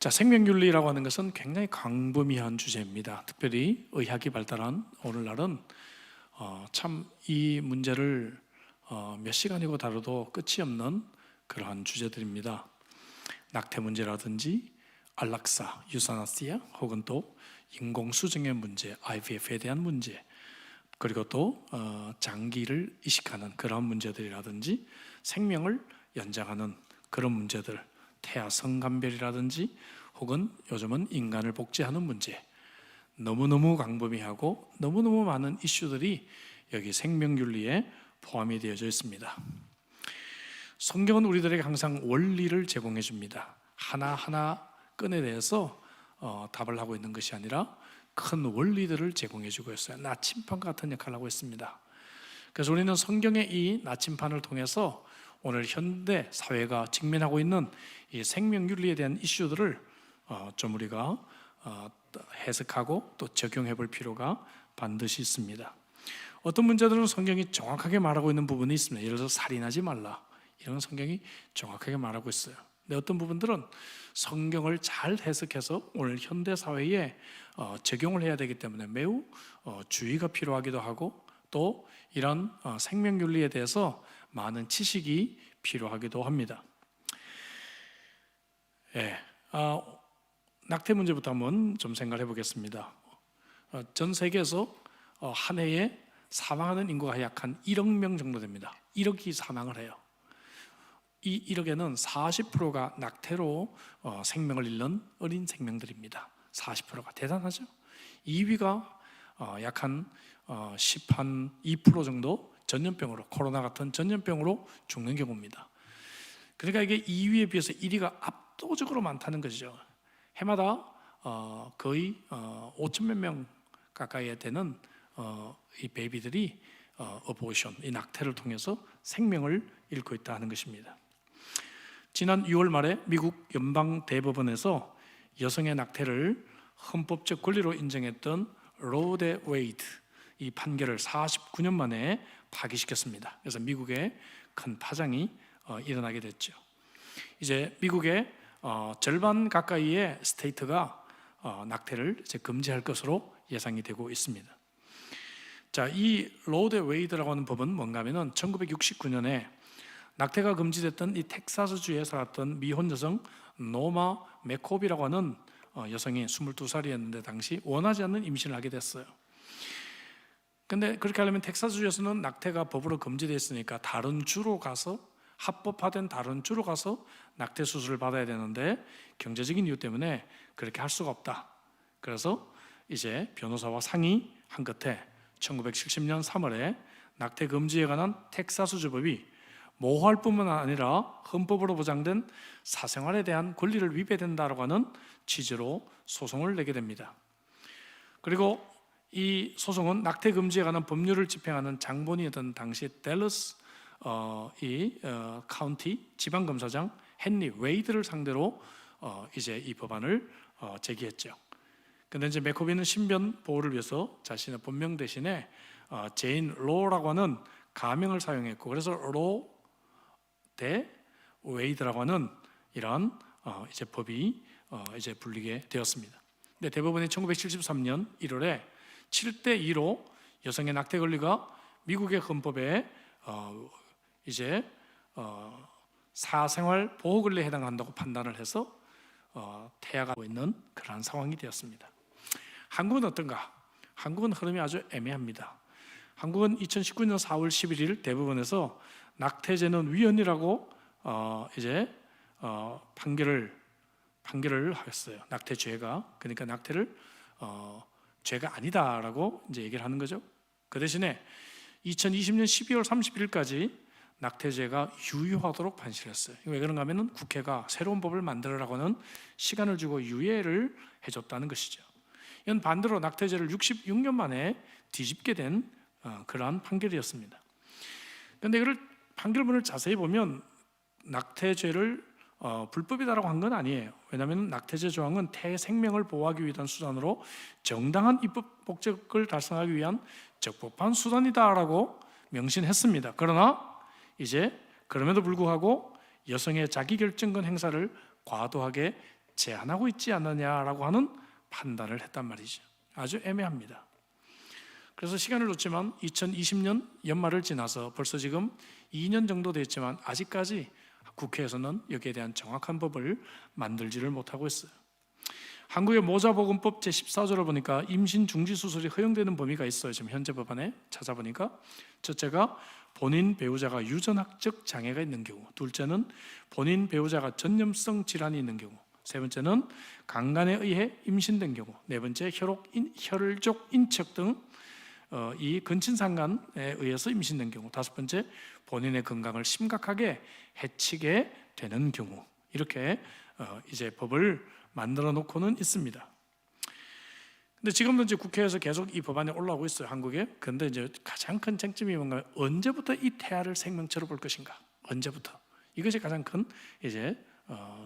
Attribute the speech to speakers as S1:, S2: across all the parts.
S1: 자, 생명윤리라고 하는 것은 굉장히 광범위한 주제입니다. 특별히 의학이 발달한 오늘날은 참 이 문제를 몇 시간이고 다뤄도 끝이 없는 그러한 주제들입니다. 낙태 문제라든지 안락사, 유사나시아 혹은 또 인공수정의 문제, IVF에 대한 문제, 그리고 또 장기를 이식하는 그런 문제들이라든지 생명을 연장하는 그런 문제들, 태아 성간별이라든지 혹은 요즘은 인간을 복제하는 문제, 너무너무 광범위하고 너무너무 많은 이슈들이 여기 생명윤리에 포함이 되어져 있습니다. 성경은 우리들에게 항상 원리를 제공해 줍니다. 하나하나 건에 대해서 답을 하고 있는 것이 아니라 큰 원리들을 제공해 주고 있어요. 나침반 같은 역할을 하고 있습니다. 그래서 우리는 성경의 이 나침반을 통해서 오늘 현대 사회가 직면하고 있는 이 생명윤리에 대한 이슈들을 좀 우리가 해석하고 또 적용해 볼 필요가 반드시 있습니다. 어떤 문제들은 성경이 정확하게 말하고 있는 부분이 있습니다. 예를 들어서 살인하지 말라, 이런 성경이 정확하게 말하고 있어요. 근데 어떤 부분들은 성경을 잘 해석해서 오늘 현대 사회에 적용을 해야 되기 때문에 매우 주의가 필요하기도 하고, 또 이런 생명윤리에 대해서 많은 지식이 필요하기도 합니다. 낙태 문제부터 한번 좀 생각해 보겠습니다. 전 세계에서 한 해에 사망하는 인구가 약 한 1억 명 정도 됩니다. 1억이 사망을 해요. 이 1억에는 40%가 낙태로 생명을 잃는 어린 생명들입니다. 40%가 대단하죠. 2위가 약 한 2% 정도 전염병으로, 코로나 같은 전염병으로 죽는 경우입니다. 그러니까 이게 2위에 비해서 1위가 압도적으로 많다는 것이죠. 해마다 거의 5천몇 명 가까이 되는 이 베이비들이 어보션, 이 낙태를 통해서 생명을 잃고 있다는 것입니다. 지난 6월 말에 미국 연방 대법원에서 여성의 낙태를 헌법적 권리로 인정했던 로 대 웨이드, 이 판결을 49년 만에 파기시켰습니다. 그래서 미국에 큰 파장이 일어나게 됐죠. 이제 미국의 절반 가까이의 스테이트가 낙태를 이제 금지할 것으로 예상이 되고 있습니다. 자, 이 로 대 웨이드라고 하는 법은 뭔가 하면은 1969년에 낙태가 금지됐던 이 텍사스주에 살았던 미혼 여성 노마 맥코비라고 하는 여성이 22살이었는데 당시 원하지 않는 임신을 하게 됐어요. 근데 그렇게 하려면 텍사스주에서는 낙태가 법으로 금지되어 있으니까 다른 주로 가서, 합법화된 다른 주로 가서 낙태 수술을 받아야 되는데 경제적인 이유 때문에 그렇게 할 수가 없다. 그래서 이제 변호사와 상의한 끝에 1970년 3월에 낙태 금지에 관한 텍사스주법이 모호할 뿐만 아니라 헌법으로 보장된 사생활에 대한 권리를 위배된다라고 하는 취지로 소송을 내게 됩니다. 그리고 이 소송은 낙태 금지에 관한 법률을 집행하는 장본이었던 당시 댈러스 카운티 지방검사장 헨리 웨이드를 상대로 이제 이 법안을 제기했죠. 근데 이제 맥코비는 신변 보호를 위해서 자신의 본명 대신에 제인 로라고 하는 가명을 사용했고, 그래서 로 대 웨이드라고 하는 이런 이제 법이 이제 불리게 되었습니다. 근데 대법원이 1973년 1월에 7대2로 여성의 낙태 권리가 미국의 헌법에 이제 사생활 보호 권리에 해당한다고 판단을 해서 태아가 있는 그러한 상황이 되었습니다. 한국은 어떤가? 한국은 흐름이 아주 애매합니다. 한국은 2019년 4월 11일 대법원에서 낙태죄는 위헌이라고 이제 판결을 했어요. 낙태죄가, 그러니까 낙태를 죄가 아니다라고 이제 얘기를 하는 거죠. 그 대신에 2020년 12월 31일까지 낙태죄가 유효하도록 판시를 했어요. 왜 그런가 하면 국회가 새로운 법을 만들으라고 하는 시간을 주고 유예를 해줬다는 것이죠. 이건 반대로 낙태죄를 66년 만에 뒤집게 된 그러한 판결이었습니다. 그런데 이걸 판결문을 자세히 보면 낙태죄를 불법이다라고 한 건 아니에요. 왜냐하면 낙태죄 조항은 태의 생명을 보호하기 위한 수단으로 정당한 입법 목적을 달성하기 위한 적법한 수단이다라고 명시했습니다. 그러나 이제 그럼에도 불구하고 여성의 자기결정권 행사를 과도하게 제한하고 있지 않느냐라고 하는 판단을 했단 말이죠. 아주 애매합니다. 그래서 시간을 놓지만 2020년 연말을 지나서 벌써 지금 2년 정도 됐지만 아직까지 국회에서는 여기에 대한 정확한 법을 만들지를 못하고 있어요. 한국의 모자보건법 제14조를 보니까 임신 중지 수술이 허용되는 범위가 있어요. 지금 현재 법안에 찾아보니까 첫째가 본인 배우자가 유전학적 장애가 있는 경우, 둘째는 본인 배우자가 전염성 질환이 있는 경우, 세 번째는 강간에 의해 임신된 경우, 네 번째 혈족 인척 등 이 근친상간에 의해서 임신된 경우, 다섯 번째 본인의 건강을 심각하게 해치게 되는 경우, 이렇게 이제 법을 만들어 놓고는 있습니다. 근데 지금도 이제 국회에서 계속 이 법안이 올라오고 있어요, 한국에. 근데 이제 가장 큰 쟁점이 뭔가, 언제부터 이 태아를 생명체로 볼 것인가? 언제부터? 이것이 가장 큰 이제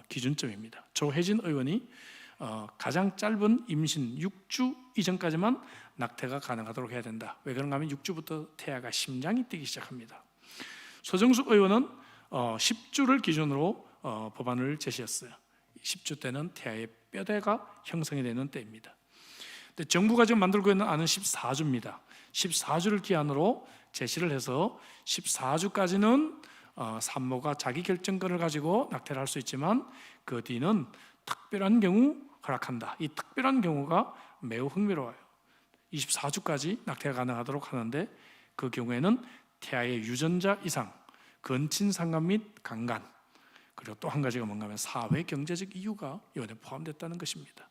S1: 기준점입니다. 조혜진 의원이 가장 짧은 임신 6주 이전까지만 낙태가 가능하도록 해야 된다. 왜 그런가 하면 6주부터 태아가 심장이 뛰기 시작합니다. 서정숙 의원은 10주를 기준으로 법안을 제시했어요. 10주 때는 태아의 뼈대가 형성이 되는 때입니다. 근데 정부가 지금 만들고 있는 안은 14주입니다. 14주를 기한으로 제시를 해서 14주까지는 산모가 자기 결정권을 가지고 낙태를 할 수 있지만 그 뒤는 특별한 경우 허락한다. 이 특별한 경우가 매우 흥미로워요. 24주까지 낙태가 가능하도록 하는데 그 경우에는 태아의 유전자 이상, 근친상간 및 강간, 그리고 또 한 가지가 뭔가 하면 사회 경제적 이유가 이번에 포함됐다는 것입니다.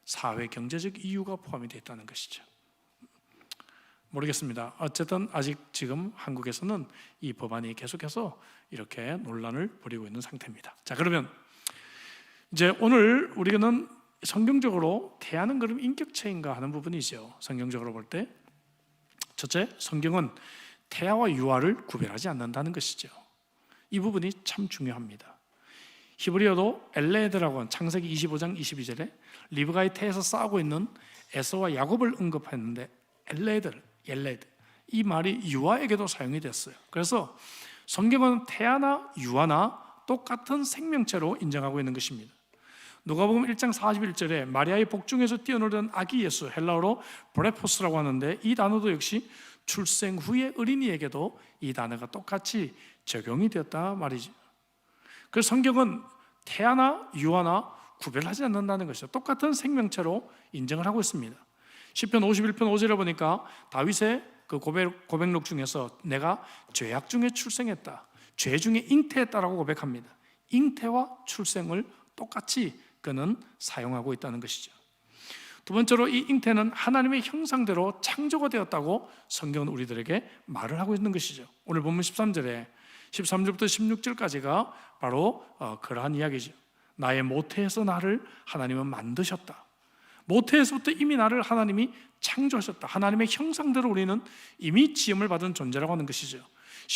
S1: 사회 경제적 이유가 포함이 되어 있다는 것이죠. 모르겠습니다. 어쨌든 아직 지금 한국에서는 이 법안이 계속해서 이렇게 논란을 벌이고 있는 상태입니다. 자, 그러면 이제 오늘 우리는 성경적으로 태아는 그럼 인격체인가 하는 부분이죠. 성경적으로 볼 때 첫째, 성경은 태아와 유아를 구별하지 않는다는 것이죠. 이 부분이 참 중요합니다. 히브리어도 엘레드라고 하는 창세기 25장 22절에 리브가의 태에서 싸우고 있는 에서와 야곱을 언급했는데 엘레드 이 말이 유아에게도 사용이 됐어요. 그래서 성경은 태아나 유아나 똑같은 생명체로 인정하고 있는 것입니다. 누가복음 1장 41절에 마리아의 복중에서 뛰어놀던 아기 예수, 헬라어로 브레포스라고 하는데 이 단어도 역시 출생 후의 어린이에게도 이 단어가 똑같이 적용이 되었다 말이죠. 그래서 성경은 태아나 유아나 구별하지 않는다는 것이죠. 똑같은 생명체로 인정을 하고 있습니다. 시편 51편 5절에 보니까 다윗의 그 고백록 중에서 내가 죄악 중에 출생했다, 죄 중에 잉태했다라고 고백합니다. 잉태와 출생을 똑같이 그는 사용하고 있다는 것이죠. 두 번째로 이 잉태는 하나님의 형상대로 창조가 되었다고 성경은 우리들에게 말을 하고 있는 것이죠. 오늘 본문 13절에 13절부터 16절까지가 바로 그러한 이야기죠. 나의 모태에서 나를 하나님은 만드셨다. 모태에서부터 이미 나를 하나님이 창조하셨다. 하나님의 형상대로 우리는 이미 지음을 받은 존재라고 하는 것이죠.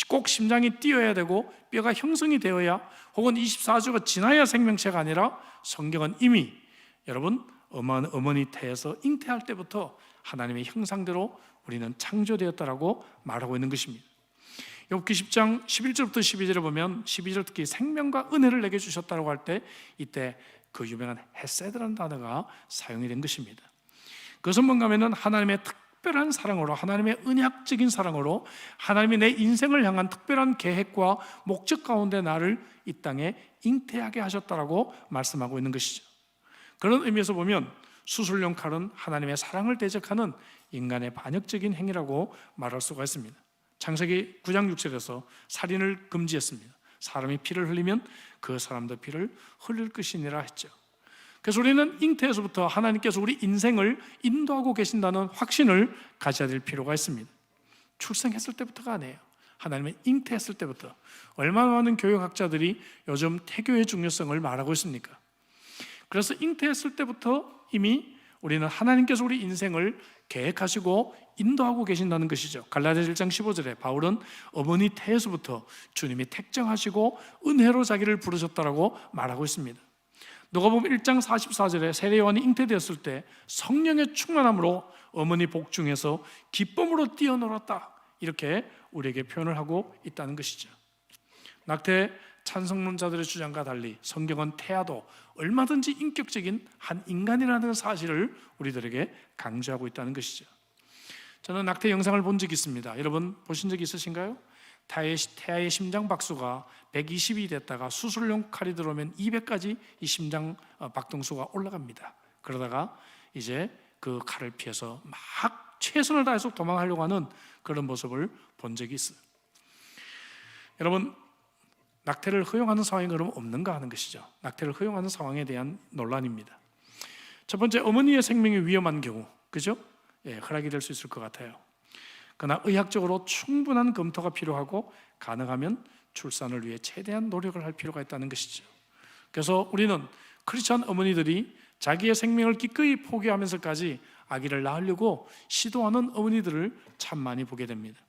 S1: 꼭 심장이 뛰어야 되고 뼈가 형성이 되어야, 혹은 24주가 지나야 생명체가 아니라 성경은 이미 여러분 어머니 태에서 잉태할 때부터 하나님의 형상대로 우리는 창조되었다라고 말하고 있는 것입니다. 욥기 10장 11절부터 12절에 보면 12절 특히 생명과 은혜를 내게 주셨다고 할 때 이때 그 유명한 헤세드라는 단어가 사용이 된 것입니다. 그것은 뭔가 하면 하나님의 특별한 사랑으로, 하나님의 은약적인 사랑으로 하나님이 내 인생을 향한 특별한 계획과 목적 가운데 나를 이 땅에 잉태하게 하셨다라고 말씀하고 있는 것이죠. 그런 의미에서 보면 수술용 칼은 하나님의 사랑을 대적하는 인간의 반역적인 행위라고 말할 수가 있습니다. 창세기 9장 6절에서 살인을 금지했습니다. 사람이 피를 흘리면 그 사람도 피를 흘릴 것이니라 했죠. 그래서 우리는 잉태에서부터 하나님께서 우리 인생을 인도하고 계신다는 확신을 가져야 될 필요가 있습니다. 출생했을 때부터가 아니에요. 하나님은 잉태했을 때부터. 얼마나 많은 교육학자들이 요즘 태교의 중요성을 말하고 있습니까? 그래서 잉태했을 때부터 이미 우리는 하나님께서 우리 인생을 계획하시고 인도하고 계신다는 것이죠. 갈라디아서 1장 15절에 바울은 어머니 태에서부터 주님이 택정하시고 은혜로 자기를 부르셨다라고 말하고 있습니다. 누가복음 1장 44절에 세례 요한이 잉태되었을 때 성령의 충만함으로 어머니 복중에서 기쁨으로 뛰어놀았다, 이렇게 우리에게 표현을 하고 있다는 것이죠. 낙태 찬성론자들의 주장과 달리 성경은 태아도 얼마든지 인격적인 한 인간이라는 사실을 우리들에게 강조하고 있다는 것이죠. 저는 낙태 영상을 본 적이 있습니다. 여러분 보신 적 있으신가요? 태아의 심장 박수가 120이 됐다가 수술용 칼이 들어오면 200까지 이 심장 박동수가 올라갑니다. 그러다가 이제 그 칼을 피해서 막 최선을 다해서 도망하려고 하는 그런 모습을 본 적이 있어요. 여러분, 낙태를 허용하는 상황이 그럼 없는가 하는 것이죠. 낙태를 허용하는 상황에 대한 논란입니다. 첫 번째, 어머니의 생명이 위험한 경우, 그죠? 허락이 될 수 있을 것 같아요. 그러나 의학적으로 충분한 검토가 필요하고 가능하면 출산을 위해 최대한 노력을 할 필요가 있다는 것이죠. 그래서 우리는 크리스천 어머니들이 자기의 생명을 기꺼이 포기하면서까지 아기를 낳으려고 시도하는 어머니들을 참 많이 보게 됩니다.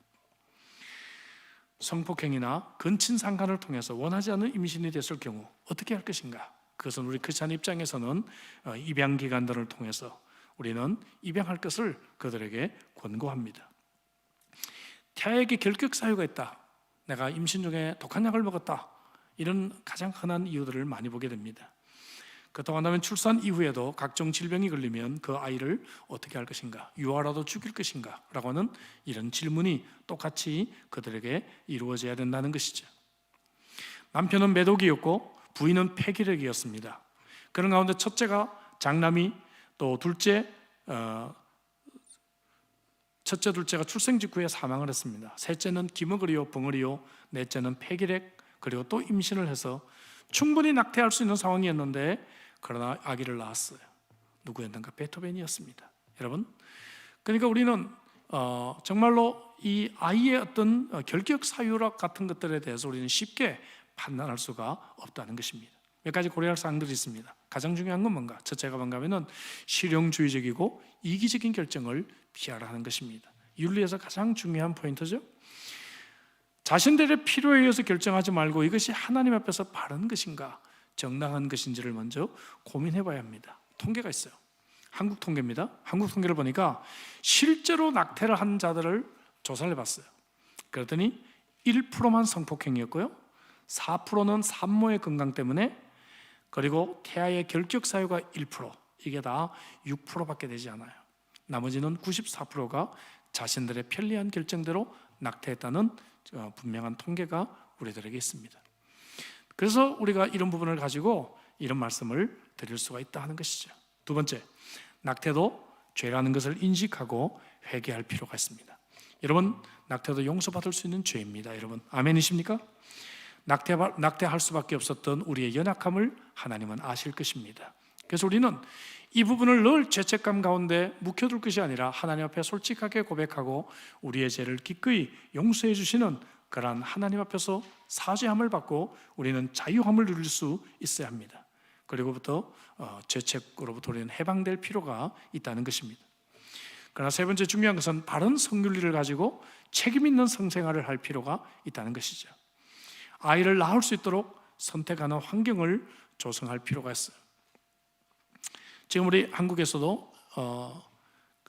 S1: 성폭행이나 근친상간을 통해서 원하지 않는 임신이 됐을 경우 어떻게 할 것인가? 그것은 우리 크리스천 입장에서는 입양기관들을 통해서 우리는 입양할 것을 그들에게 권고합니다. 태아에게 결격 사유가 있다, 내가 임신 중에 독한 약을 먹었다, 이런 가장 흔한 이유들을 많이 보게 됩니다. 그렇다고 한다면 출산 이후에도 각종 질병이 걸리면 그 아이를 어떻게 할 것인가, 유아라도 죽일 것인가 라고 하는 이런 질문이 똑같이 그들에게 이루어져야 된다는 것이죠. 남편은 매독이었고 부인은 폐기력이었습니다. 그런 가운데 첫째가 장남이, 또 첫째, 둘째가 출생 직후에 사망을 했습니다. 셋째는 기머거리요, 벙어리요, 넷째는 폐기력, 그리고 또 임신을 해서 충분히 낙태할 수 있는 상황이었는데 그러나 아기를 낳았어요. 누구였는가? 베토벤이었습니다. 여러분, 그러니까 우리는 정말로 이 아이의 어떤 결격 사유 같은 것들에 대해서 우리는 쉽게 판단할 수가 없다는 것입니다. 몇 가지 고려할 사항들이 있습니다. 가장 중요한 건 뭔가? 첫째가 뭔가 하면은 실용주의적이고 이기적인 결정을 피하라 하는 것입니다. 윤리에서 가장 중요한 포인트죠. 자신들의 필요에 의해서 결정하지 말고 이것이 하나님 앞에서 바른 것인가, 정당한 것인지를 먼저 고민해 봐야 합니다. 통계가 있어요. 한국 통계입니다. 한국 통계를 보니까 실제로 낙태를 한 자들을 조사를 해봤어요. 그랬더니 1%만 성폭행이었고요, 4%는 산모의 건강 때문에, 그리고 태아의 결격 사유가 1%, 이게 다 6%밖에 되지 않아요. 나머지는 94%가 자신들의 편리한 결정대로 낙태했다는 분명한 통계가 우리들에게 있습니다. 그래서 우리가 이런 부분을 가지고 이런 말씀을 드릴 수가 있다 하는 것이죠. 두 번째, 낙태도 죄라는 것을 인식하고 회개할 필요가 있습니다. 여러분, 낙태도 용서받을 수 있는 죄입니다. 여러분, 아멘이십니까? 낙태할 수밖에 없었던 우리의 연약함을 하나님은 아실 것입니다. 그래서 우리는 이 부분을 늘 죄책감 가운데 묵혀둘 것이 아니라 하나님 앞에 솔직하게 고백하고 우리의 죄를 기꺼이 용서해 주시는 그러한 하나님 앞에서 사죄함을 받고 우리는 자유함을 누릴 수 있어야 합니다. 그리고부터 죄책으로부터 우리는 해방될 필요가 있다는 것입니다. 그러나 세 번째 중요한 것은 바른 성윤리를 가지고 책임 있는 성생활을 할 필요가 있다는 것이죠. 아이를 낳을 수 있도록 선택하는 환경을 조성할 필요가 있어요. 지금 우리 한국에서도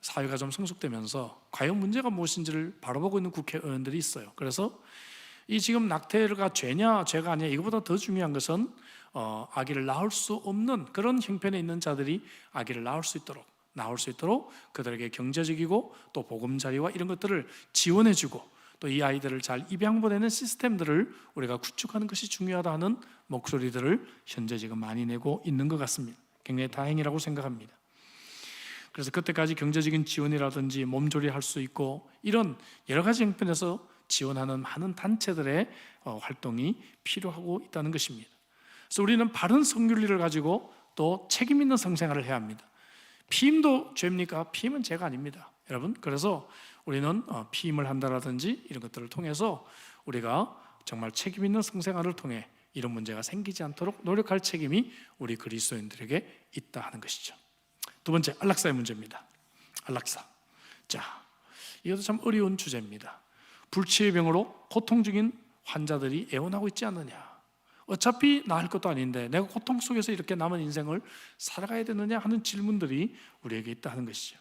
S1: 사회가 좀 성숙되면서 과연 문제가 무엇인지를 바라보고 있는 국회의원들이 있어요. 그래서 이 지금 낙태가 죄냐 죄가 아니냐, 이거보다 더 중요한 것은 아기를 낳을 수 없는 그런 형편에 있는 자들이 아기를 낳을 수 있도록 그들에게 경제적이고 또 보금자리와 이런 것들을 지원해주고 또 이 아이들을 잘 입양 보내는 시스템들을 우리가 구축하는 것이 중요하다 하는 목소리들을 현재 지금 많이 내고 있는 것 같습니다. 굉장히 다행이라고 생각합니다. 그래서 그때까지 경제적인 지원이라든지 몸조리할 수 있고 이런 여러 가지 형편에서 지원하는 많은 단체들의 활동이 필요하고 있다는 것입니다. 그래서 우리는 바른 성윤리를 가지고 또 책임 있는 성생활을 해야 합니다. 피임도 죄입니까? 피임은 죄가 아닙니다, 여러분. 그래서 우리는 피임을 한다라든지 이런 것들을 통해서 우리가 정말 책임 있는 성생활을 통해 이런 문제가 생기지 않도록 노력할 책임이 우리 그리스도인들에게 있다 하는 것이죠. 두 번째, 안락사의 문제입니다. 안락사. 자, 이것도 참 어려운 주제입니다. 불치의 병으로 고통 중인 환자들이 애원하고 있지 않느냐, 어차피 나을 것도 아닌데 내가 고통 속에서 이렇게 남은 인생을 살아가야 되느냐 하는 질문들이 우리에게 있다 하는 것이죠.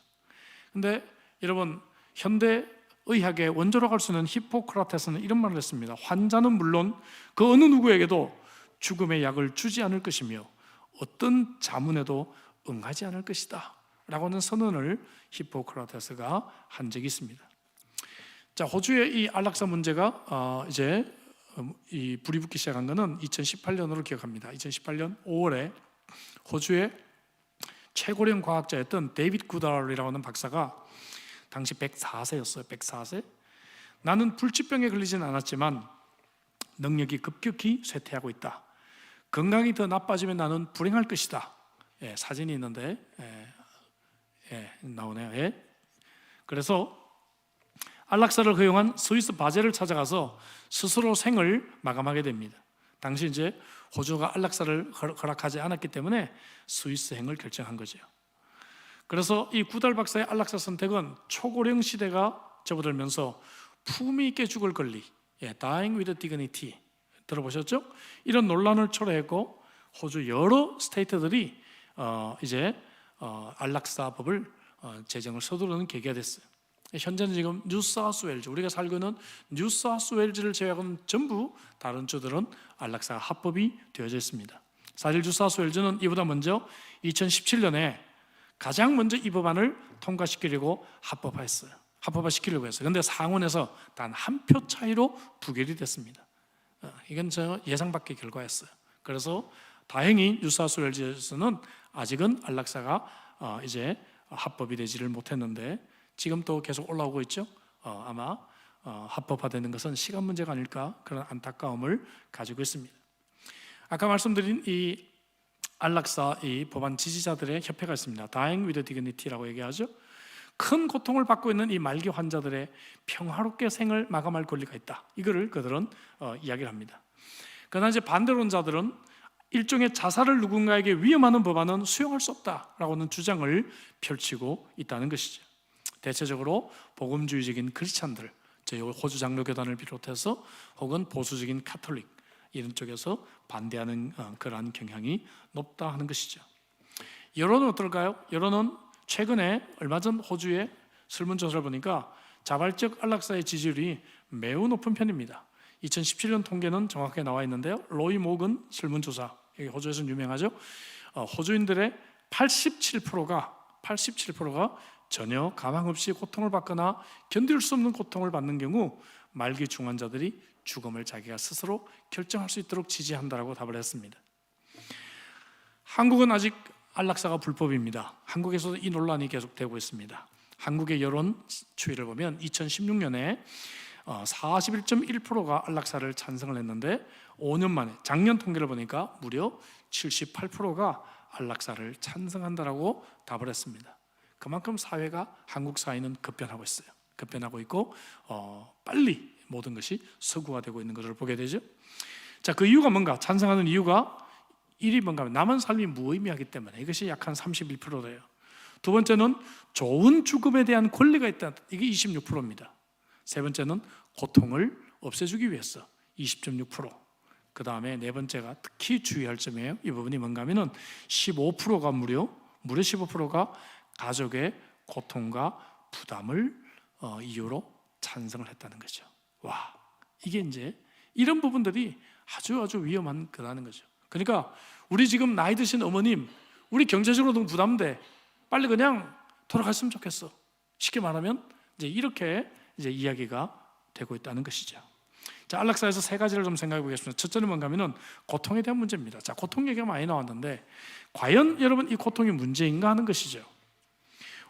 S1: 근데 여러분, 현대 의학의 원조로 갈 수 있는 히포크라테스는 이런 말을 했습니다. 환자는 물론 그 어느 누구에게도 죽음의 약을 주지 않을 것이며 어떤 자문에도 응하지 않을 것이다 라고는 선언을 히포크라테스가 한 적이 있습니다. 자, 호주의 이 안락사 문제가 이제 이 불이 붙기 시작한 것은 2018년으로 기억합니다. 2018년 5월에 호주의 최고령 과학자였던 데이비드 구달이라고 하는 박사가 당시 104세였어요. 104세. 나는 불치병에 걸리진 않았지만 능력이 급격히 쇠퇴하고 있다. 건강이 더 나빠지면 나는 불행할 것이다. 예, 사진이 있는데 나오네요. 예. 그래서 안락사를 허용한 스위스 바젤을 찾아가서 스스로 생을 마감하게 됩니다. 당시 이제 호주가 안락사를 허락하지 않았기 때문에 스위스행을 결정한 거죠. 그래서 이 구달 박사의 안락사 선택은 초고령 시대가 접어들면서 품위 있게 죽을 권리, dying with dignity 들어보셨죠? 이런 논란을 초래했고 호주 여러 스테이트들이 이제 안락사법을 제정을 서두르는 계기가 됐어요. 현재는 지금 뉴사우스웨일즈, 우리가 살고 있는 뉴사우스웨일즈를 제외하고는 전부 다른 주들은 안락사가 합법이 되어져 있습니다. 사실 뉴사우스웨일즈는 이보다 먼저 2017년에 가장 먼저 이 법안을 통과시키려고 합법화시키려고 했어요. 그런데 상원에서 단 한 표 차이로 부결이 됐습니다. 이건 저 예상 밖의 결과였어요. 그래서 다행히 뉴사우스웨일즈에서는 아직은 안락사가 이제 합법이 되지를 못했는데 지금 또 계속 올라오고 있죠. 아마 합법화되는 것은 시간 문제가 아닐까 그런 안타까움을 가지고 있습니다. 아까 말씀드린 이 안락사 이 법안 지지자들의 협회가 있습니다. Dying with Dignity라고 얘기하죠. 큰 고통을 받고 있는 이 말기 환자들의 평화롭게 생을 마감할 권리가 있다. 이거를 그들은 이야기를 합니다. 그러나 이제 반대론자들은 일종의 자살을 누군가에게 위험하는 법안은 수용할 수 없다라고는 주장을 펼치고 있다는 것이죠. 대체적으로 복음주의적인 크리스찬들, 저희 호주 장로교단을 비롯해서 혹은 보수적인 카톨릭 이런 쪽에서 반대하는 그러한 경향이 높다 하는 것이죠. 여론은 어떨까요? 여론은 최근에 얼마 전 호주의 설문조사를 보니까 자발적 안락사의 지지율이 매우 높은 편입니다. 2017년 통계는 정확하게 나와 있는데요. 로이 모건 설문조사, 여기 호주에서는 유명하죠. 호주인들의 87%가 전혀 가망 없이 고통을 받거나 견딜 수 없는 고통을 받는 경우 말기 중환자들이 죽음을 자기가 스스로 결정할 수 있도록 지지한다라고 답을 했습니다. 한국은 아직 안락사가 불법입니다. 한국에서도 이 논란이 계속되고 있습니다. 한국의 여론 추이를 보면 2016년에 41.1%가 안락사를 찬성을 했는데 5년 만에 작년 통계를 보니까 무려 78%가 안락사를 찬성한다라고 답을 했습니다. 그만큼 사회가 한국 사회는 급변하고 있어요. 급변하고 있고 빨리 모든 것이 서구화되고 있는 것을 보게 되죠. 자, 그 이유가 뭔가? 찬성하는 이유가 1위 뭔가 하면 남은 삶이 무의미하기 때문에 이것이 약 한 31%예요. 두 번째는 좋은 죽음에 대한 권리가 있다. 이게 26%입니다. 세 번째는 고통을 없애주기 위해서 20.6%. 그 다음에 네 번째가 특히 주의할 점이에요. 이 부분이 뭔가 하면은 15%가 무려 15%가 가족의 고통과 부담을 이유로 찬성을 했다는 거죠. 와, 이게 이제 이런 부분들이 아주 위험한 거라는 거죠. 그러니까 우리 지금 나이 드신 어머님, 우리 경제적으로 너무 부담돼. 빨리 그냥 돌아갔으면 좋겠어. 쉽게 말하면 이제 이렇게 이제 이야기가 되고 있다는 것이죠. 자, 안락사에서 세 가지를 좀 생각해 보겠습니다. 첫째는 뭔가 하면은 고통에 대한 문제입니다. 자, 고통 얘기가 많이 나왔는데 과연 여러분 이 고통이 문제인가 하는 것이죠.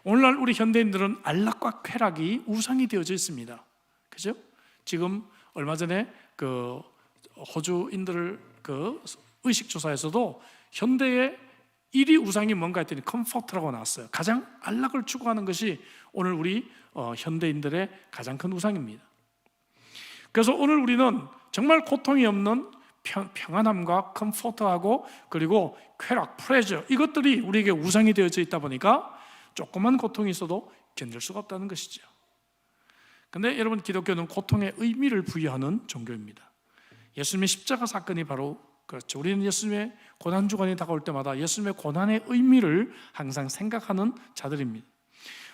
S1: 오늘날 우리 현대인들은 안락과 쾌락이 우상이 되어져 있습니다. 그죠? 지금 얼마 전에 그 호주인들 그 의식조사에서도 현대의 1위 우상이 뭔가 했더니 컴포트라고 나왔어요. 가장 안락을 추구하는 것이 오늘 우리 현대인들의 가장 큰 우상입니다. 그래서 오늘 우리는 정말 고통이 없는 평안함과 컴포트하고 그리고 쾌락, 프레저 이것들이 우리에게 우상이 되어져 있다 보니까 조그만 고통이 있어도 견딜 수가 없다는 것이죠. 그런데 여러분, 기독교는 고통에 의미를 부여하는 종교입니다. 예수님의 십자가 사건이 바로 그렇죠. 우리는 예수님의 고난주간이 다가올 때마다 예수님의 고난의 의미를 항상 생각하는 자들입니다.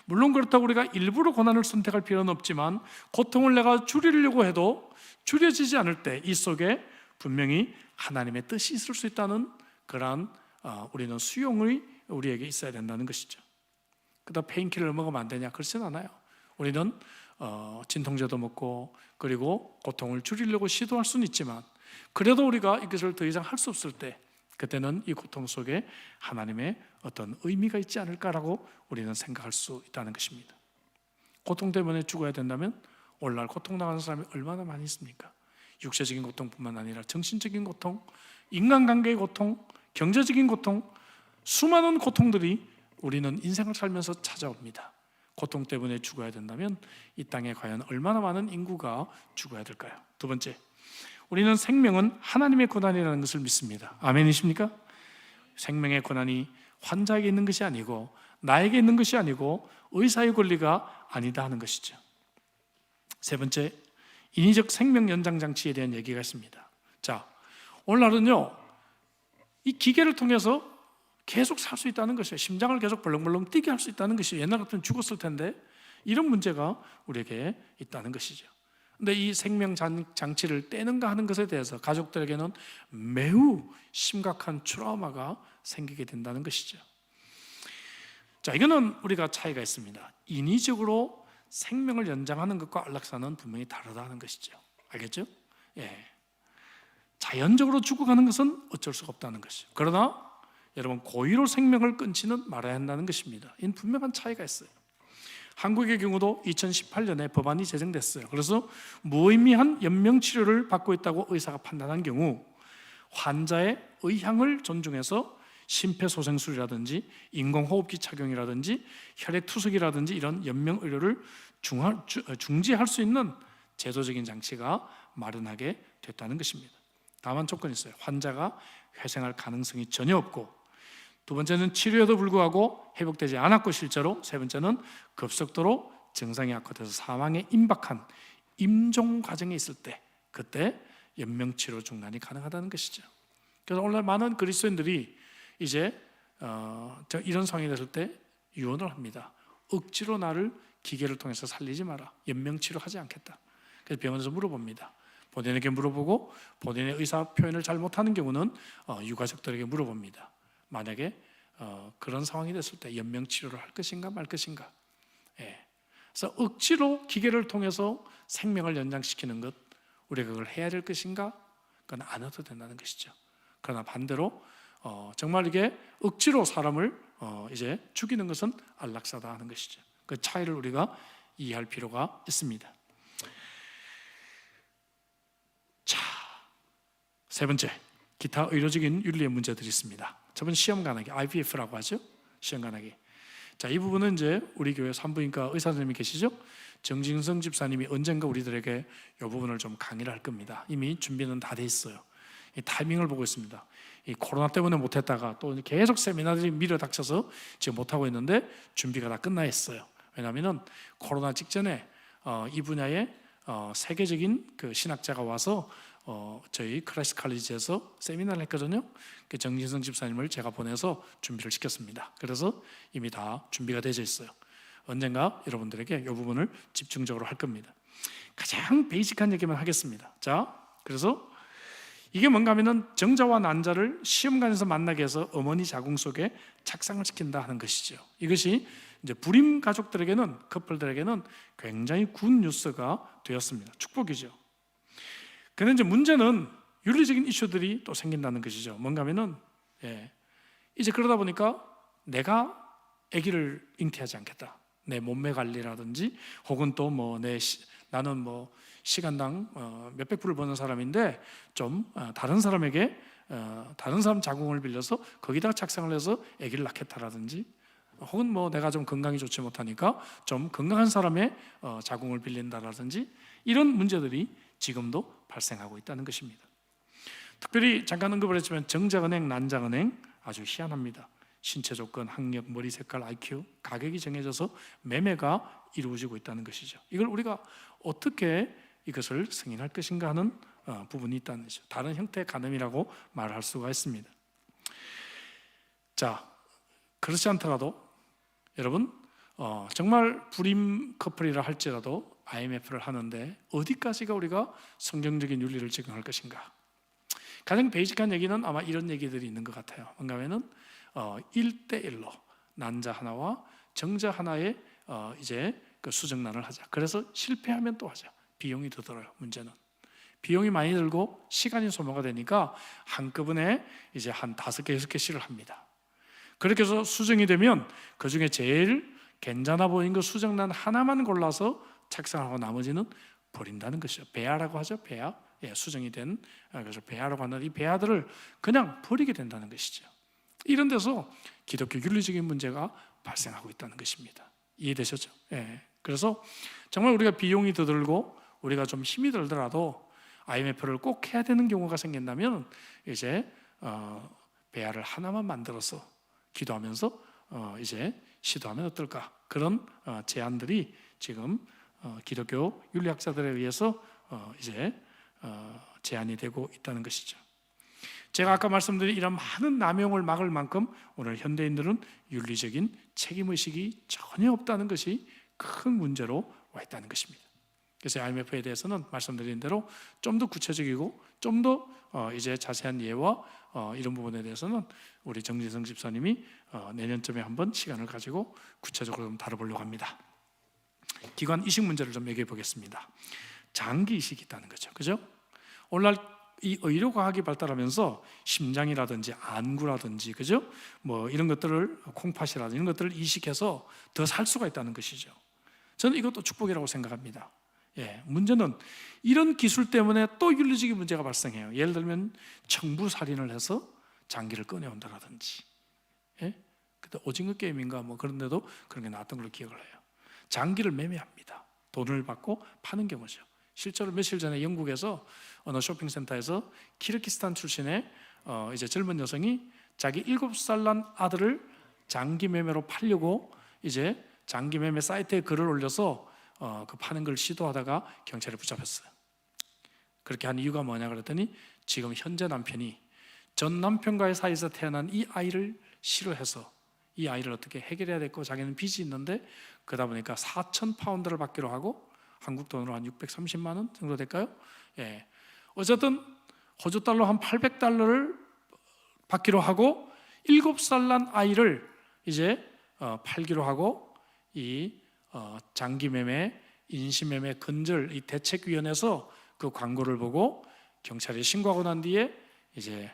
S1: 물론 그렇다고 우리가 일부러 고난을 선택할 필요는 없지만 고통을 내가 줄이려고 해도 줄여지지 않을 때 이 속에 분명히 하나님의 뜻이 있을 수 있다는 그러한 우리는 수용이 우리에게 있어야 된다는 것이죠. 그다음 페인킬러를 먹으면 안 되냐? 그렇진 않아요. 우리는 진통제도 먹고 그리고 고통을 줄이려고 시도할 수는 있지만 그래도 우리가 이것을 더 이상 할 수 없을 때 그때는 이 고통 속에 하나님의 어떤 의미가 있지 않을까라고 우리는 생각할 수 있다는 것입니다. 고통 때문에 죽어야 된다면 오늘날 고통당하는 사람이 얼마나 많이 있습니까? 육체적인 고통뿐만 아니라 정신적인 고통, 인간관계의 고통, 경제적인 고통, 수많은 고통들이 우리는 인생을 살면서 찾아옵니다. 고통 때문에 죽어야 된다면 이 땅에 과연 얼마나 많은 인구가 죽어야 될까요? 두 번째, 우리는 생명은 하나님의 고난이라는 것을 믿습니다. 아멘이십니까? 생명의 고난이 환자에게 있는 것이 아니고 나에게 있는 것이 아니고 의사의 권리가 아니다 하는 것이죠. 세 번째, 인위적 생명 연장 장치에 대한 얘기가 있습니다. 자, 오늘날은요 이 기계를 통해서 계속 살 수 있다는 것이에요. 심장을 계속 벌렁벌렁 뛰게 할 수 있다는 것이 옛날 같으면 죽었을 텐데 이런 문제가 우리에게 있다는 것이죠. 근데 이 생명 장치를 떼는가 하는 것에 대해서 가족들에게는 매우 심각한 트라우마가 생기게 된다는 것이죠. 자, 이거는 우리가 차이가 있습니다. 인위적으로 생명을 연장하는 것과 안락사는 분명히 다르다는 것이죠. 알겠죠? 예. 자연적으로 죽어가는 것은 어쩔 수가 없다는 것이죠. 그러나 여러분 고의로 생명을 끊지는 말아야 한다는 것입니다. 이는 분명한 차이가 있어요. 한국의 경우도 2018년에 법안이 제정됐어요. 그래서 무의미한 연명치료를 받고 있다고 의사가 판단한 경우 환자의 의향을 존중해서 심폐소생술이라든지 인공호흡기 착용이라든지 혈액투석이라든지 이런 연명의료를 중지할 수 있는 제도적인 장치가 마련하게 됐다는 것입니다. 다만 조건이 있어요. 환자가 회생할 가능성이 전혀 없고, 두 번째는 치료에도 불구하고 회복되지 않았고 실제로, 세 번째는 급속도로 증상이 악화돼서 사망에 임박한 임종 과정에 있을 때 그때 연명치료 중단이 가능하다는 것이죠. 그래서 오늘날 많은 그리스도인들이 이제 이런 상황이 됐을 때 유언을 합니다. 억지로 나를 기계를 통해서 살리지 마라. 연명치료하지 않겠다. 그래서 병원에서 물어봅니다. 본인에게 물어보고 본인의 의사 표현을 잘 못하는 경우는 유가족들에게 물어봅니다. 만약에 그런 상황이 됐을 때 연명치료를 할 것인가 말 것인가. 예. 그래서 억지로 기계를 통해서 생명을 연장시키는 것, 우리가 그걸 해야 될 것인가? 그건 안 해도 된다는 것이죠. 그러나 반대로 정말 이게 억지로 사람을 이제 죽이는 것은 안락사다 하는 것이죠. 그 차이를 우리가 이해할 필요가 있습니다. 자, 세 번째, 기타 의료적인 윤리의 문제들이 있습니다. 첫 번째, 시험 간하기, IVF라고 하죠. 시험 간하기. 자, 이 부분은 이제 우리 교회 산부인과 의사 선생님이 계시죠. 정진성 집사님이 언젠가 우리들에게 이 부분을 좀 강의를 할 겁니다. 이미 준비는 다 돼 있어요. 이 타이밍을 보고 있습니다. 이 코로나 때문에 못했다가 또 계속 세미나들이 밀어 닥쳐서 지금 못하고 있는데 준비가 다 끝나 있어요. 왜냐하면 코로나 직전에 이 분야에 세계적인 그 신학자가 와서 저희 크라이스트 칼리지에서 세미나를 했거든요. 그 정진성 집사님을 제가 보내서 준비를 시켰습니다. 그래서 이미 다 준비가 되어 있어요. 언젠가 여러분들에게 이 부분을 집중적으로 할 겁니다. 가장 베이직한 얘기만 하겠습니다. 자, 그래서 이게 뭔가 하면은 정자와 난자를 시험관에서 만나게 해서 어머니 자궁 속에 착상을 시킨다 하는 것이죠. 이것이 이제 불임 가족들에게는, 커플들에게는 굉장히 굿 뉴스가 되었습니다. 축복이죠. 그런데 이제 문제는 윤리적인 이슈들이 또 생긴다는 것이죠. 뭔가 하면은 이제 그러다 보니까 내가 아기를 잉태하지 않겠다. 내 몸매 관리라든지 혹은 또 뭐 나는 뭐 시간당 몇백 불을 버는 사람인데 좀 다른 사람에게 다른 사람 자궁을 빌려서 거기다가 착상을 해서 아기를 낳겠다라든지, 혹은 뭐 내가 좀 건강이 좋지 못하니까 좀 건강한 사람의 자궁을 빌린다라든지, 이런 문제들이 지금도 발생하고 있다는 것입니다. 특별히 잠깐 언급을 했지만 정자은행, 난자은행 아주 희한합니다. 신체 조건, 학력, 머리 색깔, IQ, 가격이 정해져서 매매가 이루어지고 있다는 것이죠. 이걸 우리가 어떻게 이것을 승인할 것인가 하는 부분이 있다는 것이죠. 다른 형태의 간음이라고 말할 수가 있습니다. 자, 그렇지 않더라도 여러분 정말 불임 커플이라 할지라도 IMF를 하는데 어디까지가 우리가 성경적인 윤리를 적용할 것인가? 가장 베이직한 얘기는 아마 이런 얘기들이 있는 것 같아요. 뭔가 하면은 1대1로 난자 하나와 정자 하나의 이제 그 수정란을 하자. 그래서 실패하면 또 하자. 비용이 더 들어요. 문제는 비용이 많이 들고 시간이 소모가 되니까 한꺼번에 이제 한 5개, 6개씩을 합니다. 그렇게 해서 수정이 되면 그 중에 제일 괜찮아 보이는 그 수정란 하나만 골라서 착상하고 나머지는 버린다는 것이죠. 배아라고 하죠. 배아. 수정이 된, 그래서 배아라고 하는 이 배아들을 그냥 버리게 된다는 것이죠. 이런 데서 기독교 윤리적인 문제가 발생하고 있다는 것입니다. 이해되셨죠? 그래서 정말 우리가 비용이 더 들고 우리가 좀 힘이 들더라도 IMF를 꼭 해야 되는 경우가 생긴다면 이제 배아를 하나만 만들어서 기도하면서 이제 시도하면 어떨까? 그런 제안들이 지금 기독교 윤리학자들에 의해서 이제 제안이 되고 있다는 것이죠. 제가 아까 말씀드린 이런 많은 남용을 막을 만큼 오늘 현대인들은 윤리적인 책임의식이 전혀 없다는 것이 큰 문제로 와 있다는 것입니다. 그래서 IMF에 대해서는 말씀드린 대로 좀 더 구체적이고 좀 더 이제 자세한 예와 이런 부분에 대해서는 우리 정진성 집사님이 내년쯤에 한번 시간을 가지고 구체적으로 좀 다뤄보려고 합니다. 기관 이식 문제를 좀 얘기해 보겠습니다. 장기 이식이 있다는 거죠. 그죠? 오늘날 이 의료과학이 발달하면서 심장이라든지 안구라든지 그죠? 뭐 이런 것들을 콩팥이라든지 이런 것들을 이식해서 더 살 수가 있다는 것이죠. 저는 이것도 축복이라고 생각합니다. 문제는 이런 기술 때문에 또 윤리적인 문제가 발생해요. 예를 들면 청부살인을 해서 장기를 꺼내온다라든지, 그때 오징어 게임인가 뭐 그런데도 그런 게 나왔던 걸로 기억을 해요. 장기를 매매합니다. 돈을 받고 파는 경우죠. 실제로 며칠 전에 영국에서 어느 쇼핑센터에서 키르기스탄 출신의 이제 젊은 여성이 자기 7살 난 아들을 장기 매매로 팔려고 이제 장기 매매 사이트에 글을 올려서 그 파는 걸 시도하다가 경찰에 붙잡혔어요. 그렇게 한 이유가 뭐냐 그랬더니 지금 현재 남편이 전 남편과의 사이에서 태어난 이 아이를 싫어해서 이 아이를 어떻게 해결해야 되고 자기는 빚이 있는데 그러다 보니까 4,000파운드를 받기로 하고 한국 돈으로 한 630만 원 정도 될까요? 어쨌든 호주 달러 한 800달러를 받기로 하고 7살 난 아이를 이제 팔기로 하고 이 장기 매매, 인시 매매 근절 이 대책위원회에서 그 광고를 보고 경찰에 신고하고 난 뒤에 이제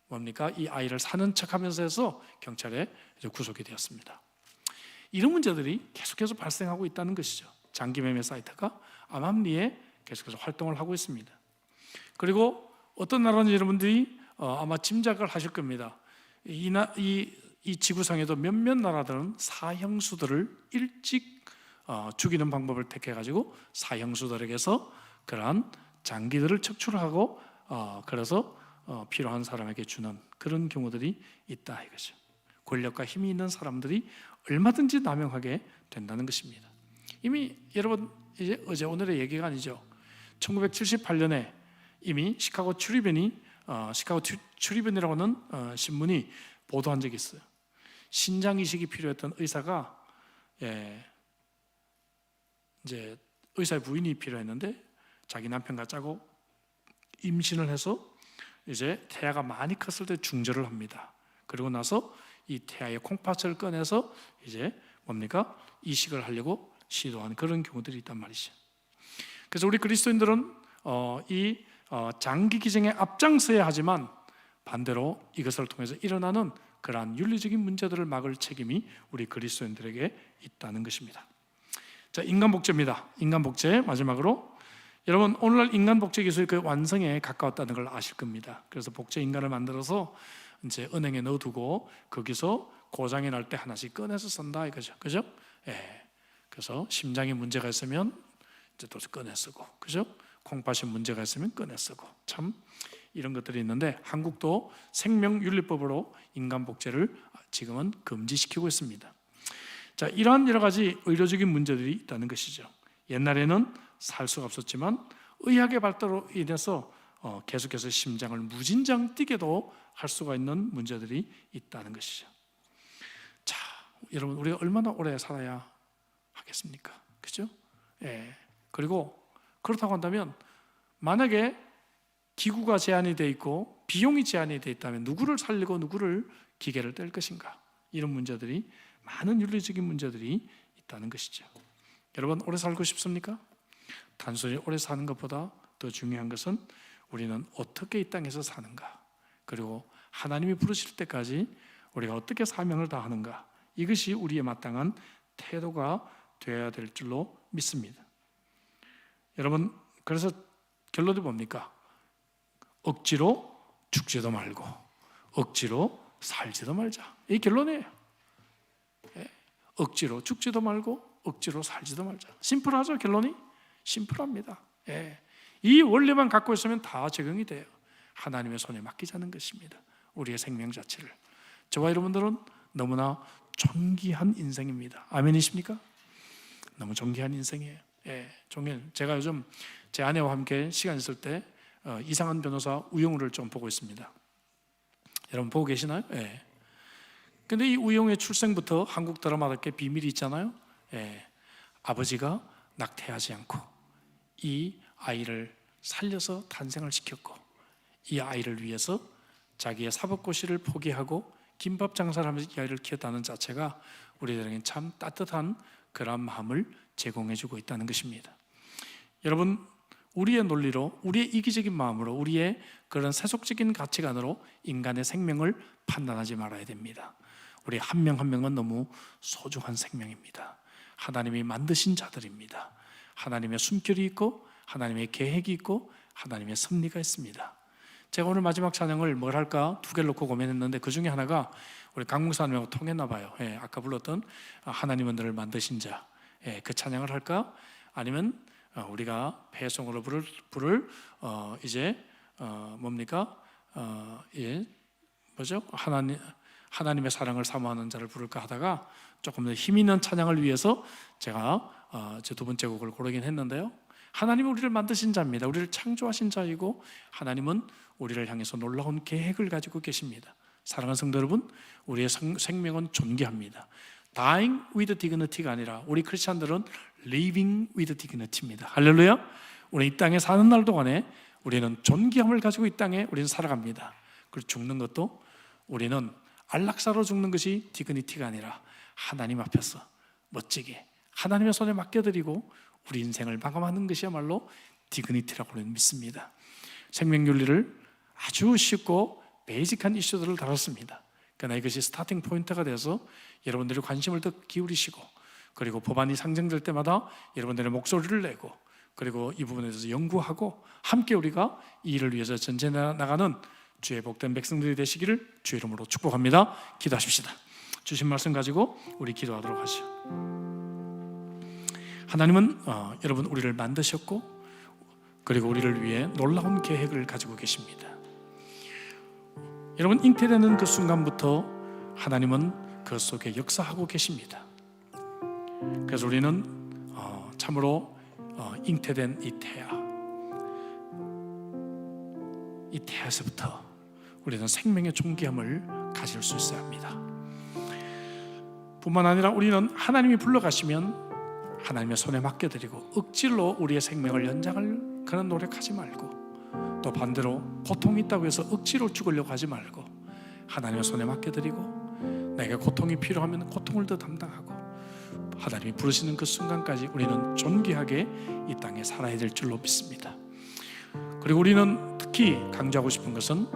S1: 뭡니까? 이 아이를 사는 척하면서 해서 경찰에 이제 구속이 되었습니다. 이런 문제들이 계속해서 발생하고 있다는 것이죠. 장기 매매 사이트가 암암리에 계속해서 활동을 하고 있습니다. 그리고 어떤 나라는 여러분들이 아마 짐작을 하실 겁니다. 이 지구상에도 몇몇 나라들은 사형수들을 일찍 죽이는 방법을 택해가지고 사형수들에게서 그러한 장기들을 척출하고 그래서 필요한 사람에게 주는 그런 경우들이 있다 이거죠. 권력과 힘이 있는 사람들이 얼마든지 남용하게 된다는 것입니다. 이미 여러분 이제 어제 오늘의 얘기가 아니죠. 1978년에 이미 시카고 트리뷴이라고 하는 신문이 보도한 적이 있어요. 신장 이식이 필요했던 의사가 이제 의사의 부인이 필요했는데 자기 남편과 짜고 임신을 해서 이제 태아가 많이 컸을 때 중절을 합니다. 그리고 나서 이 태아의 콩팥을 꺼내서 이제 뭡니까? 이식을 하려고 시도한 그런 경우들이 있단 말이죠. 그래서 우리 그리스도인들은 이 장기 기증에 앞장서야 하지만 반대로 이것을 통해서 일어나는 그러한 윤리적인 문제들을 막을 책임이 우리 그리스도인들에게 있다는 것입니다. 자, 인간 복제입니다. 인간 복제 마지막으로 여러분 오늘날 인간 복제 기술이 그 완성에 가까웠다는 걸 아실 겁니다. 그래서 복제 인간을 만들어서 이제 은행에 넣어두고 거기서 고장이 날 때 하나씩 꺼내서 쓴다 이거죠. 그죠? 그래서 심장에 문제가 있으면 이제 또 꺼내 쓰고, 그죠? 콩팥에 문제가 있으면 꺼내 쓰고, 참 이런 것들이 있는데 한국도 생명윤리법으로 인간 복제를 지금은 금지시키고 있습니다. 자, 이러한 여러 가지 의료적인 문제들이 있다는 것이죠. 옛날에는 살 수가 없었지만 의학의 발달로 인해서 계속해서 심장을 무진장 뛰게도 할 수가 있는 문제들이 있다는 것이죠. 자, 여러분 우리가 얼마나 오래 살아야 하겠습니까? 그죠? 그리고 그렇다고 한다면 만약에 기구가 제한이 돼 있고 비용이 제한이 돼 있다면 누구를 살리고 누구를 기계를 뗄 것인가? 이런 문제들이, 많은 윤리적인 문제들이 있다는 것이죠. 여러분, 오래 살고 싶습니까? 단순히 오래 사는 것보다 더 중요한 것은 우리는 어떻게 이 땅에서 사는가, 그리고 하나님이 부르실 때까지 우리가 어떻게 사명을 다하는가, 이것이 우리의 마땅한 태도가 되어야 될 줄로 믿습니다. 여러분, 그래서 결론이 뭡니까? 억지로 죽지도 말고 억지로 살지도 말자, 이 결론이에요. 억지로 죽지도 말고 억지로 살지도 말자. 심플하죠? 결론이 심플합니다. 이 원리만 갖고 있으면 다 적용이 돼요. 하나님의 손에 맡기자는 것입니다. 우리의 생명 자체를. 저와 여러분들은 너무나 존귀한 인생입니다. 아멘이십니까? 너무 존귀한 인생이에요. 제가 요즘 제 아내와 함께 시간 있을 때 이상한 변호사 우영우를 좀 보고 있습니다. 여러분 보고 계시나요? 근데 이 우영우의 출생부터 한국 드라마답게 비밀이 있잖아요. 아버지가 낙태하지 않고 이 아이를 살려서 탄생을 시켰고, 이 아이를 위해서 자기의 사법고시를 포기하고 김밥 장사를 하면서 이 아이를 키웠다는 자체가 우리들에게 참 따뜻한 그런 마음을 제공해주고 있다는 것입니다. 여러분, 우리의 논리로, 우리의 이기적인 마음으로, 우리의 그런 세속적인 가치관으로 인간의 생명을 판단하지 말아야 됩니다. 우리 한 명 한 명은 너무 소중한 생명입니다. 하나님이 만드신 자들입니다. 하나님의 숨결이 있고 하나님의 계획이 있고 하나님의 섭리가 있습니다. 제가 오늘 마지막 찬양을 뭘 할까 두 개를 놓고 고민했는데, 그 중에 하나가 우리 강목사님하고 통했나 봐요. 아까 불렀던 하나님은 너를 만드신 자, 그 찬양을 할까? 아니면 우리가 배송으로 부를 이제 뭡니까? 뭐죠? 하나님의 사랑을 사모하는 자를 부를까 하다가 조금 더 힘 있는 찬양을 위해서 제가 제 두 번째 곡을 고르긴 했는데요. 하나님은 우리를 만드신 자입니다. 우리를 창조하신 자이고 하나님은 우리를 향해서 놀라운 계획을 가지고 계십니다. 사랑하는 성도 여러분, 우리의 생명은 존귀합니다. Dying with dignity가 아니라 우리 크리스찬들은 Living with dignity입니다. 할렐루야. 우리 이 땅에 사는 날 동안에 우리는 존귀함을 가지고 이 땅에 우리는 살아갑니다. 그리고 죽는 것도 우리는 안락사로 죽는 것이 디그니티가 아니라 하나님 앞에서 멋지게 하나님의 손에 맡겨드리고 우리 인생을 마감하는 것이야말로 디그니티라고 우리는 믿습니다. 생명윤리를 아주 쉽고 베이직한 이슈들을 다뤘습니다. 그러나 이것이 스타팅 포인트가 돼서 여러분들이 관심을 더 기울이시고, 그리고 법안이 상정될 때마다 여러분들의 목소리를 내고, 그리고 이 부분에 대해서 연구하고 함께 우리가 이 일을 위해서 전진해 나가는 주의 복된 백성들이 되시기를 주의 이름으로 축복합니다. 기도하십시다. 주신 말씀 가지고 우리 기도하도록 하시죠. 하나님은 여러분 우리를 만드셨고, 그리고 우리를 위해 놀라운 계획을 가지고 계십니다. 여러분, 잉태되는 그 순간부터 하나님은 그 속에 역사하고 계십니다. 그래서 우리는 참으로 잉태된 이 태아에서부터 우리는 생명의 존귀함을 가질 수 있어야 합니다. 뿐만 아니라 우리는 하나님이 불러가시면 하나님의 손에 맡겨드리고 억지로 우리의 생명을 연장할 그런 노력하지 말고, 또 반대로 고통이 있다고 해서 억지로 죽으려고 하지 말고 하나님의 손에 맡겨드리고 내게 고통이 필요하면 고통을 더 담당하고 하나님이 부르시는 그 순간까지 우리는 존귀하게 이 땅에 살아야 될 줄로 믿습니다. 그리고 우리는 특히 강조하고 싶은 것은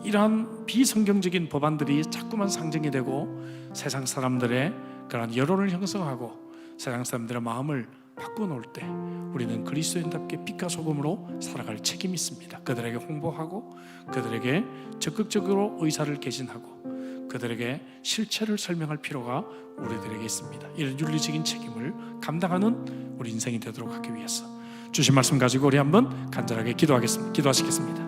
S1: 이러한 비성경적인 법안들이 자꾸만 상정이 되고 세상 사람들의 그런 여론을 형성하고 세상 사람들의 마음을 바꿔놓을 때 우리는 그리스도인답게 빛과 소금으로 살아갈 책임이 있습니다. 그들에게 홍보하고 그들에게 적극적으로 의사를 개진하고 그들에게 실체를 설명할 필요가 우리들에게 있습니다. 이런 윤리적인 책임을 감당하는 우리 인생이 되도록 하기 위해서 주신 말씀 가지고 우리 한번 간절하게 기도하시겠습니다.